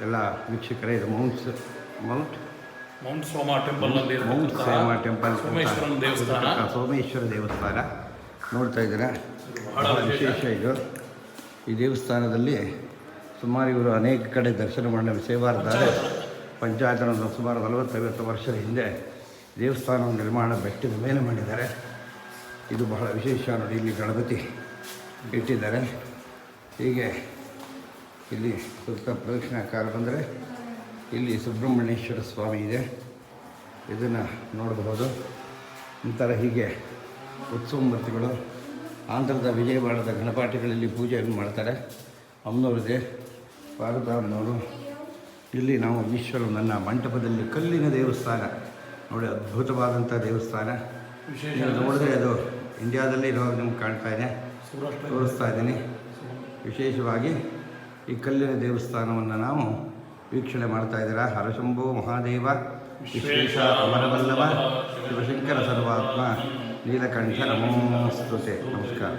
ಎಲ್ಲ ವೀಕ್ಷಕರೇ, ಇದು ಮೌಂಟ್ ಸೋಮ ಟೆಂಪಲ್ನಲ್ಲಿ ಮೌಂಟ್ ಸೋಮ ಟೆಂಪಲ್, ಸೋಮೇಶ್ವರ ದೇವಸ್ಥಾನ ನೋಡ್ತಾ ಇದ್ದೀರಾ. ಬಹಳ ವಿಶೇಷ ಇದು. ಈ ದೇವಸ್ಥಾನದಲ್ಲಿ ಸುಮಾರು ಇವರು ಅನೇಕ ಕಡೆ ದರ್ಶನ ಮಾಡಿ ಸೇವಾರ್ತಾರೆ. ಪಂಚಾಯತನ ಸುಮಾರು 40-50 ವರ್ಷದ ಹಿಂದೆ ದೇವಸ್ಥಾನವನ್ನು ನಿರ್ಮಾಣ ಬೆಟ್ಟದ ಮೇಲೆ ಮಾಡಿದ್ದಾರೆ. ಇದು ಬಹಳ ವಿಶೇಷ ನೋಡಿ. ಇಲ್ಲಿ ಗಣಪತಿ ಇಟ್ಟಿದ್ದಾರೆ. ಹೀಗೆ ಇಲ್ಲಿ ಸುತ್ತ ಪ್ರದಕ್ಷಿಣಾಕಾರ ಬಂದರೆ ಇಲ್ಲಿ ಸುಬ್ರಹ್ಮಣ್ಯೇಶ್ವರ ಸ್ವಾಮಿ ಇದೆ, ಇದನ್ನು ನೋಡಬಹುದು. ನಂತರ ಹೀಗೆ ಉತ್ಸವ ಮೂರ್ತಿಗಳು, ಆಂಧ್ರದ ವಿಜಯವಾಡದ ಗಣಪಾಟಿಗಳಲ್ಲಿ ಪೂಜೆಯನ್ನು ಮಾಡ್ತಾರೆ. ಅಮ್ಮನವರಿದೆ, ಪಾರ್ವತಮ್ಮನವರು. ಇಲ್ಲಿ ನಾವು ಈಶ್ವರನನ್ನ ಮಂಟಪದಲ್ಲಿ ಕಲ್ಲಿನ ದೇವಸ್ಥಾನ ನೋಡಿ, ಅದ್ಭುತವಾದಂಥ ದೇವಸ್ಥಾನ. ನೀವು ನೋಡಿದ್ರೆ ಅದು ಇಂಡಿಯಾದಲ್ಲಿ ಇರೋದು ನಿಮ್ಗೆ ಕಾಣ್ತಾ ಇದೆ, ತೋರಿಸ್ತಾ ಇದ್ದೀನಿ. ವಿಶೇಷವಾಗಿ ಈ ಕಲ್ಲಿನ ದೇವಸ್ಥಾನವನ್ನು ನಾವು ವೀಕ್ಷಣೆ ಮಾಡ್ತಾ ಇದ್ದೀರಾ. ಹರಶಂಭೋ ಮಹಾದೇವ ವಿಶ್ವೇಶ ಅಮರವಲ್ಲಭ ಶಿವಶಂಕರ ಸರ್ವಾತ್ಮ ನೀಲಕಂಠ ನಮೋಸ್ತುತೆ. ನಮಸ್ಕಾರ.